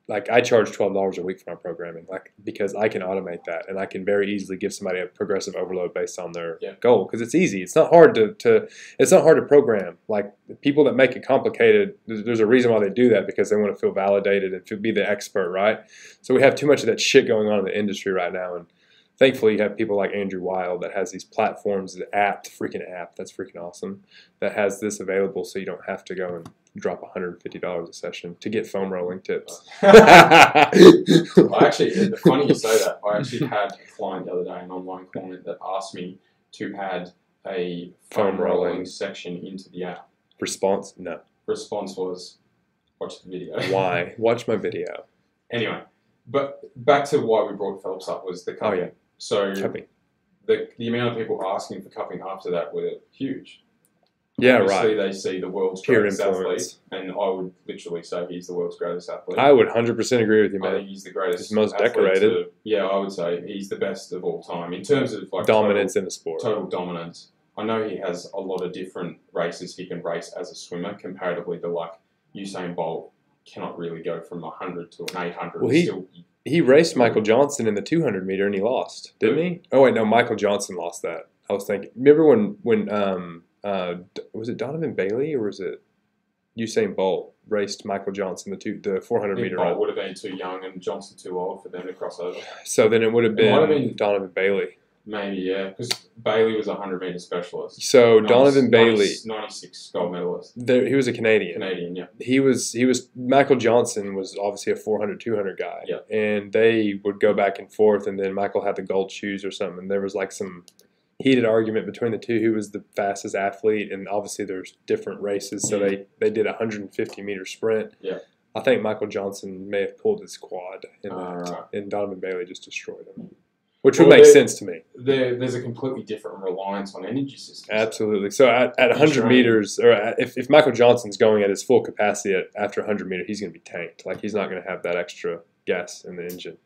like I charge $12 a week for my programming, because I can automate that, and I can very easily give somebody a progressive overload based on their goal, because it's easy. It's not hard to program. Like the people that make it complicated, there's a reason why they do that, because they want to feel validated and to be the expert, right? So we have too much of that shit going on in the industry right now, and thankfully, you have people like Andrew Weil that has these platforms, the freaking app, that's freaking awesome, that has this available, so you don't have to go and drop $150 a session to get foam rolling tips. It's funny you say that. I actually had a client the other day, an online client, that asked me to add a foam rolling section into the app. Response? No. Response was, watch the video. Why? Watch my video. Anyway, but back to why we brought Phelps up was the cupping. Oh, yeah. So Cupping. the amount of people asking for cupping after that were huge. Yeah, Obviously, right. they see the world's Peer greatest influence. athlete, and I would literally say he's the world's greatest athlete. I would 100% agree with you, I man. think he's the greatest. He's most athlete decorated. I would say he's the best of all time in terms of like Dominance in the sport. total dominance. I know he has a lot of different races he can race as a swimmer, comparatively to like Usain Bolt cannot really go from 100 to an 800. Well, he raced Michael Johnson in the 200 meter and he lost, didn't he? Oh wait, no, Michael Johnson lost that. I was thinking. Remember when was it Donovan Bailey or was it Usain Bolt raced Michael Johnson the 400 meter Bolt run? would have been too young and Johnson too old for them to cross over. So then it would have It might have been been- Donovan Bailey. Maybe, yeah, because Bailey was a 100-meter specialist. So Donovan Bailey, 96 gold medalist. he was a Canadian. Yeah. He was Michael Johnson was obviously a 400 200 guy. Yeah. And they would go back and forth, and then Michael had the gold shoes or something, and there was like some heated argument between the two who was the fastest athlete, and obviously there's different races, so they did a 150 meter sprint. Yeah. I think Michael Johnson may have pulled his quad in that, Right. and Donovan Bailey just destroyed him, which would make sense to me. There's a completely different reliance on energy systems. Absolutely. So at 100 Right. meters, or if Michael Johnson's going at his full capacity after 100 meters, he's going to be tanked. Like he's not going to have that extra gas in the engine.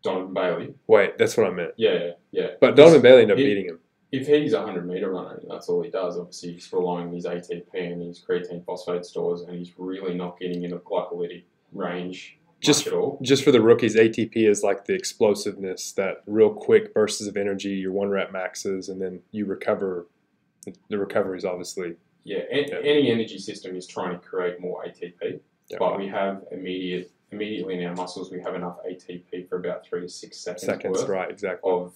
Donovan Bailey. Wait, that's what I meant. Yeah. But Donovan Bailey ended up he- beating him. If he's a 100-meter runner, that's all he does. Obviously, he's relying on his ATP and his creatine phosphate stores, and he's really not getting in a glycolytic range much at all. Just for the rookies, ATP is like the explosiveness, that real quick bursts of energy, your 1 rep maxes, and then you recover. The recovery is obviously Any energy system is trying to create more ATP, yeah, but we have immediately in our muscles, we have enough ATP for about 3 to 6 seconds worth right, exactly. of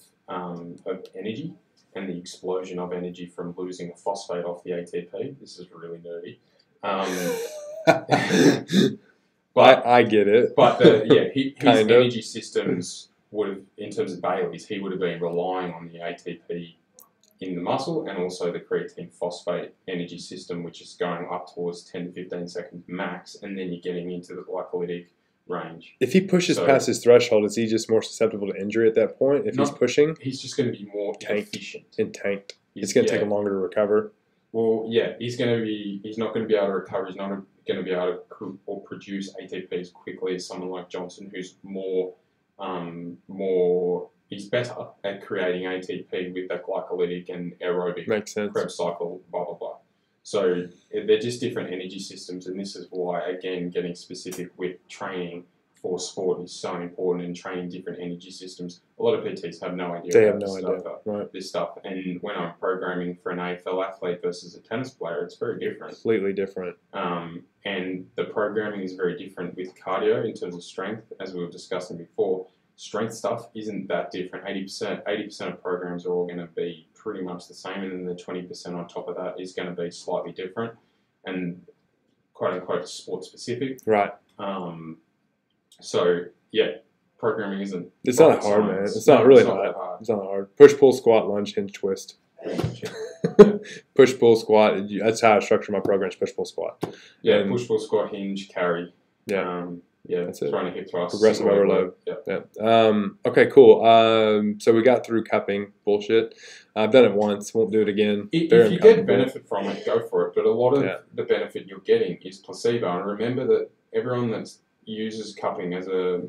energy, and the explosion of energy from losing a phosphate off the ATP. This is really nerdy. But I get it. But his Kind of. energy systems would have, in terms of Bailey's, he would have been relying on the ATP in the muscle and also the creatine phosphate energy system, which is going up towards 10 to 15 seconds max, and then you're getting into the glycolytic range. If he pushes So- past his threshold, is he just more susceptible to injury at that point? If he's No. pushing He's just going to be more Tanked. efficient. and tanked, it's going to take him longer to recover. Well, yeah, he's not going to be able to recover. He's not going to be able to or produce ATP as quickly as someone like Johnson, who's he's better at creating ATP with that glycolytic and aerobic Makes sense. Krebs cycle, blah, blah, blah. So they're just different energy systems, and this is why, again, getting specific with training for sport is so important, and training different energy systems. A lot of PTs have no idea They have about no this idea. stuff, Right. this stuff. And when I'm programming for an AFL athlete versus a tennis player, it's very different. Completely different. And the programming is very different with cardio in terms of strength, as we were discussing before. Strength stuff isn't that different. 80% of programs are all going to be pretty much the same, and then the 20% on top of that is going to be slightly different and quote unquote sport specific. Right. So yeah, programming isn't. It's not rocket hard, man. science. It's not No, really it's not not. that hard. It's not hard. Push, pull, squat, lunge, hinge, twist. Push, pull, squat. That's how I structure my programs. Push, pull, squat. Yeah, And- push, pull, squat, hinge, carry. Yeah. That's it. Throwing a hip thrust. Progressive single leg overload. work. Yeah. Yeah. Okay, cool. So we got through cupping bullshit. I've done it once. Won't do it again. If Very you get uncomfortable. benefit from it, go for it. But a lot of Yeah. the benefit you're getting is placebo. And remember that everyone that uses cupping as a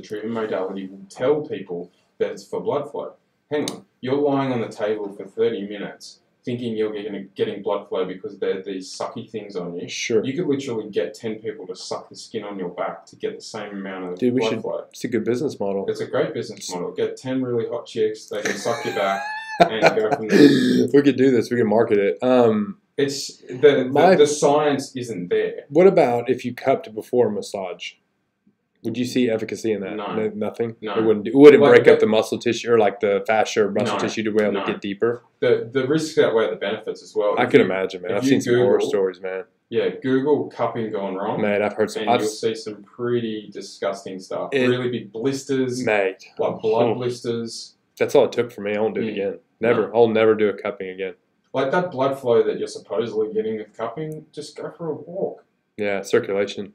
treatment modality will tell people that it's for blood flow. Hang on, you're lying on the table for 30 minutes thinking you're getting blood flow because there are these sucky things on you. Sure. You could literally get 10 people to suck the skin on your back to get the same amount of Dude, we blood should- flow. It's a good business model. It's a great business model. Get 10 really hot chicks, they can suck your back and go from there. We could do this. We could market it. It's the science isn't there. What about if you cupped before a massage? Would you see efficacy in that? No. Nothing. No. It wouldn't Like break the- up the muscle tissue or like the fascia or muscle No. tissue to be able No. to get deeper. The risks outweigh the benefits as well. I If can you- imagine, man. if I've you seen some horror Google- stories, man. Yeah, Google cupping gone wrong, Mate, I've heard some. and I've, you'll see some pretty disgusting stuff. It- Really big blisters, mate, like blood Oh. blisters. that's all it took for me. I won't do it Mm. again. Never. I'll never do a cupping again. Like that blood flow that you're supposedly getting with cupping, just go for a walk. Yeah, circulation.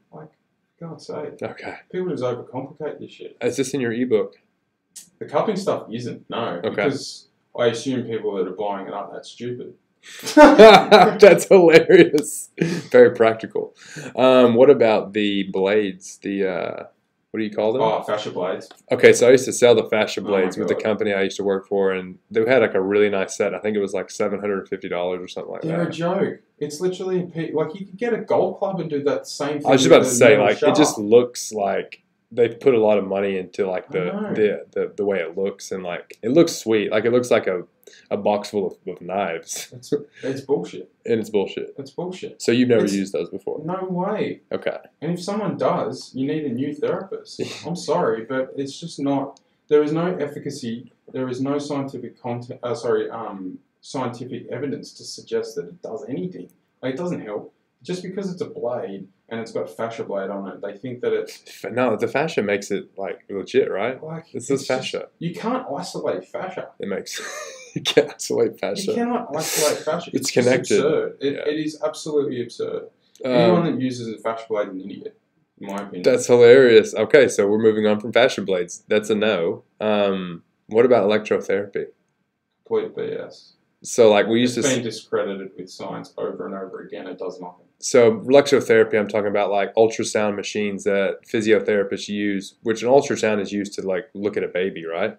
God's sake. Okay. People just overcomplicate this shit. Is this in your ebook? The cupping stuff isn't, no. Okay. Because I assume people that are buying it up, that's stupid. That's hilarious. Very practical. What about the blades? What do you call them? Oh, fascia blades. Okay, so I used to sell the fascia Oh my blades with the God. company I used to work for, and they had like a really nice set. I think it was like $750 or something like They're a that. joke. It's literally like you could get a golf club and do that same thing. I was just about to with a say, metal like, it just shaft. looks like they've put a lot of money into like I know. the way it looks, and like it looks sweet. Like it looks like a box full of knives, It's bullshit. and it's bullshit. It's bullshit. So you've never It's- used those before? No way. Okay. And if someone does, you need a new therapist. I'm sorry, but it's just not. There is no efficacy. There is no scientific scientific evidence to suggest that it does anything. Like, it doesn't help. Just because it's a blade and it's got fascia blade on it, they think that it's No, the fascia makes it like legit, right? like This is it's just- fascia. you can't isolate fascia. It makes you can't isolate You fascia. cannot isolate fascia. It's just connected. absurd. It Yeah. is absolutely absurd. Anyone Um, that uses a fascia blade is an idiot, in my opinion. that's hilarious. Okay, so we're moving on from fascia blades. That's a no. What about electrotherapy? Complete BS. So like we used It's to. been discredited with science over and over again. It does nothing. So electrotherapy, I'm talking about like ultrasound machines that physiotherapists use, which an ultrasound is used to like look at a baby, right?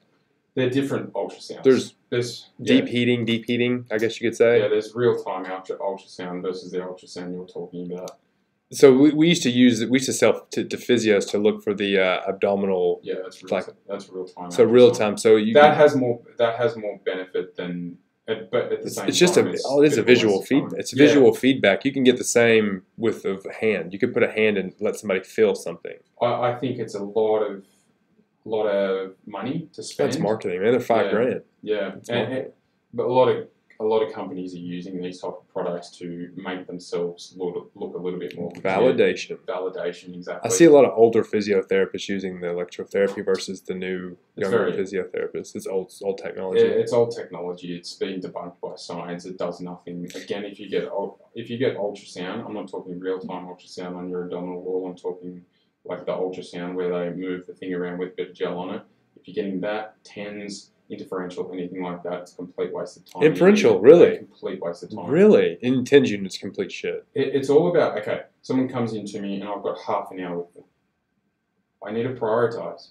They're different ultrasounds. There's yeah, deep heating, I guess you could say. yeah, there's real-time ultrasound versus the ultrasound you're talking about. So we used to sell to physios to look for the abdominal. Yeah, that's real. Like- That's real-time. So real time. So you. That has more benefit than. But at the same It's just time, it's it's a bit of waste visual of feedback. time. It's Yeah. visual feedback. You can get the same with a hand. You could put a hand and let somebody feel something. I think it's a lot of money to spend. That's marketing, man. They're $5,000. Yeah, It's and, marketing. but a lot of companies are using these type of products to make themselves look a little bit more legit. Validation. Validation, exactly. I see a lot of older physiotherapists using the electrotherapy versus the new It's younger very- physiotherapists. It's old technology. It's old technology. It's been debunked by science. It does nothing. Again, if you get ultrasound, I'm not talking real time ultrasound on your abdominal wall. I'm talking like the ultrasound where they move the thing around with a bit of gel on it. If you're getting that, TENS, interferential, anything like that, it's a complete waste of time. Inferential, really? A complete waste of time. Really? In 10 units, complete shit. It's all about, okay, someone comes into me and I've got half an hour with them. I need to prioritize.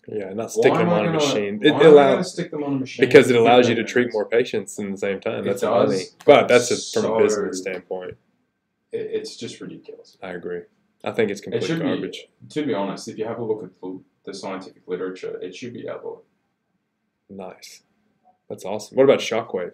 Yeah, not sticking them on a machine. Why am I going to stick them on a machine? Because it allows you to 15 treat minutes? more patients in the same time. It That's does, money. but But that's it's from a so- business standpoint. It's just ridiculous. I agree. I think it's complete should be- garbage. To be honest, if you have a look at the scientific literature, it should be outlawed. Nice. That's awesome. What about shockwave?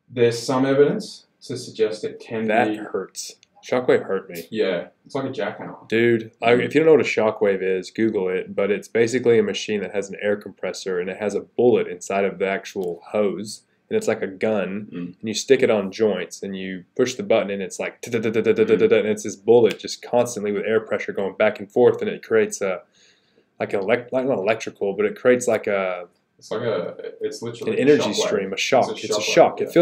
There's some evidence to suggest it can That be. hurts. Shockwave hurt me. Yeah, it's like a jackhammer. Dude, if you don't know what a shockwave is, Google it. But it's basically a machine that has an air compressor and it has a bullet inside of the actual hose. And it's like a gun. Mm. And you stick it on joints and you push the button and it's like, and it's this bullet just constantly with air pressure going back and forth. And it creates not electrical, but it creates like It's literally an a energy shockwave. stream, a shock. It's a It's a shockwave, shock. yeah. It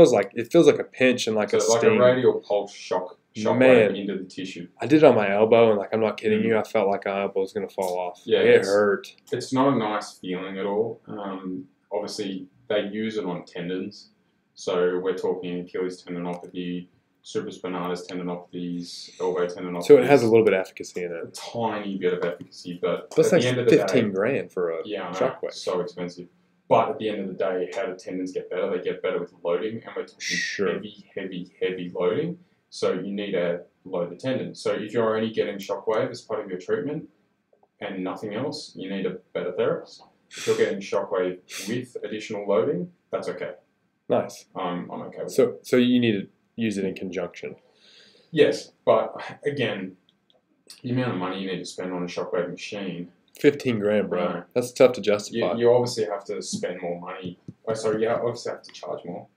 feels like a pinch and like So a it's like sting. a radial pulse shock Man. wave into the tissue. I did it on my elbow, and like I'm not kidding Mm. you, I felt like my elbow was gonna fall off. Yeah, Like, it it's- hurt. It's not a nice feeling at all. Obviously, they use it on tendons. So we're talking Achilles tendinopathy, supraspinatus tendinopathies, elbow tendinopathies. So it has a little bit of efficacy in a it. tiny bit of efficacy, but That's at like the end of the day, $15,000 for a yeah, I know, shockwave. so expensive. But at the end of the day, how do tendons get better? They get better with loading, and we're talking Sure. heavy loading. So you need to load the tendon. So if you're only getting shockwave as part of your treatment and nothing else, you need a better therapist. If you're getting shockwave with additional loading, that's okay. Nice. I'm okay with it. So you need to use it in conjunction. Yes, but again, the amount of money you need to spend on a shockwave machine, $15,000, bro. No. That's tough to justify. you obviously have to spend more money. You obviously have to charge more.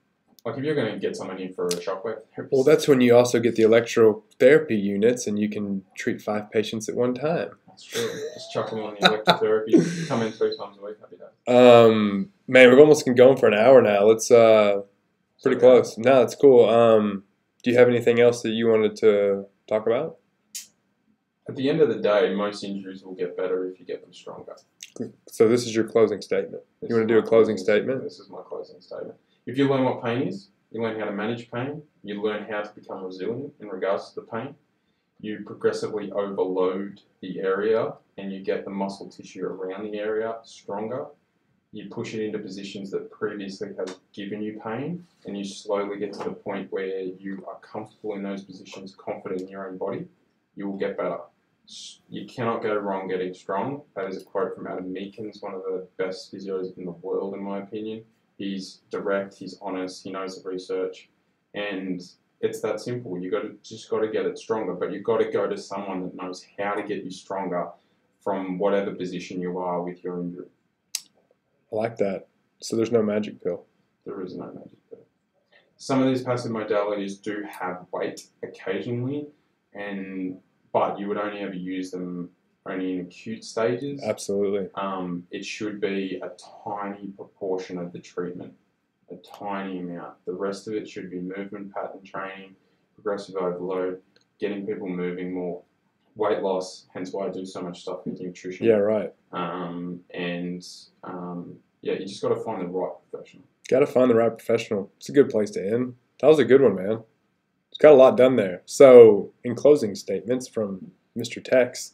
Like if you're going to get someone in for a shockwave therapist, Well, that's when you also get the electrotherapy units, and you can treat 5 patients at one time. that's true. Just chuck them on the electrotherapy. Come in 3 times a week. Happy days. Man, we're almost going for an hour now. Let's pretty Okay. close. No, that's cool. Do you have anything else that you wanted to talk about? At the end of the day, most injuries will get better if you get them stronger. So this is your closing statement. This You wanna is do a my closing statement? This is my closing statement. if you learn what pain is, you learn how to manage pain, you learn how to become resilient in regards to the pain, you progressively overload the area and you get the muscle tissue around the area stronger. You push it into positions that previously have given you pain, and you slowly get to the point where you are comfortable in those positions, confident in your own body. You will get better. You cannot go wrong getting strong. That is a quote from Adam Meakins, one of the best physios in the world, in my opinion. He's direct, he's honest, he knows the research, and it's that simple. Just got to get it stronger, but you've got to go to someone that knows how to get you stronger from whatever position you are with your injury. I like that. So there's no magic pill. There is no magic pill. Some of these passive modalities do have weight occasionally, but you would only ever use them only in acute stages. Absolutely. It should be a tiny proportion of the treatment, a tiny amount. The rest of it should be movement pattern training, progressive overload, getting people moving more, weight loss, hence why I do so much stuff with nutrition. Yeah, right. You just got to find the right professional. Got to find the right professional. It's a good place to end. That was a good one, man. It's got a lot done there. So, in closing statements from Mr. Tex,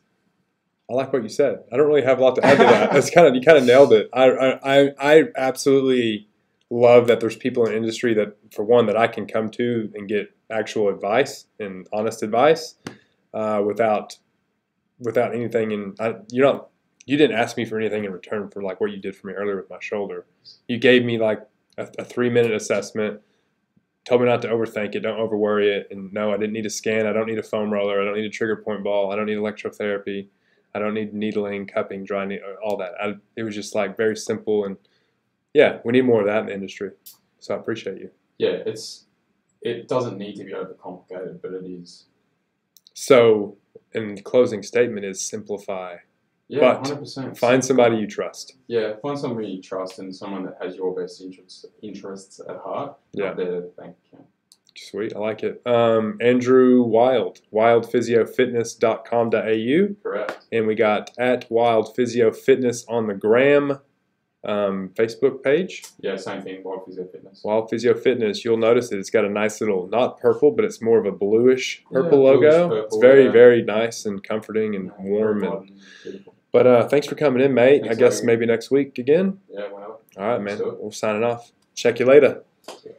I like what you said. I don't really have a lot to add to that. You kind of nailed it. I absolutely love that there's people in the industry that, for one, that I can come to and get actual advice and honest advice without anything. You didn't ask me for anything in return for like what you did for me earlier with my shoulder. You gave me like a 3-minute assessment, told me not to overthink it, don't overworry it, and no, I didn't need a scan, I don't need a foam roller, I don't need a trigger point ball, I don't need electrotherapy, I don't need needling, cupping, dry needle, all that. It was just like very simple, and yeah, we need more of that in the industry. So I appreciate you. Yeah, it doesn't need to be overcomplicated, but it is. So, in closing statement is simplify. Yeah, but 100%. Find somebody you trust. Yeah, find somebody you trust and someone that has your best interests at heart. Yeah. Not their bank account. Sweet, I like it. Andrew Wild, wildphysiofitness.com.au. Correct. And we got at Wild Physio Fitness on the gram Facebook page. Yeah, same thing, Wild Physio Fitness. Wild Physio Fitness. You'll notice that it's got a nice little, not purple, but it's more of a bluish purple logo. Purple, it's very, very nice and comforting and warm. But thanks for coming in, mate. Thanks, I guess maybe next week again. Yeah, whenever. All right, man. We're signing off. Check you later. Yeah.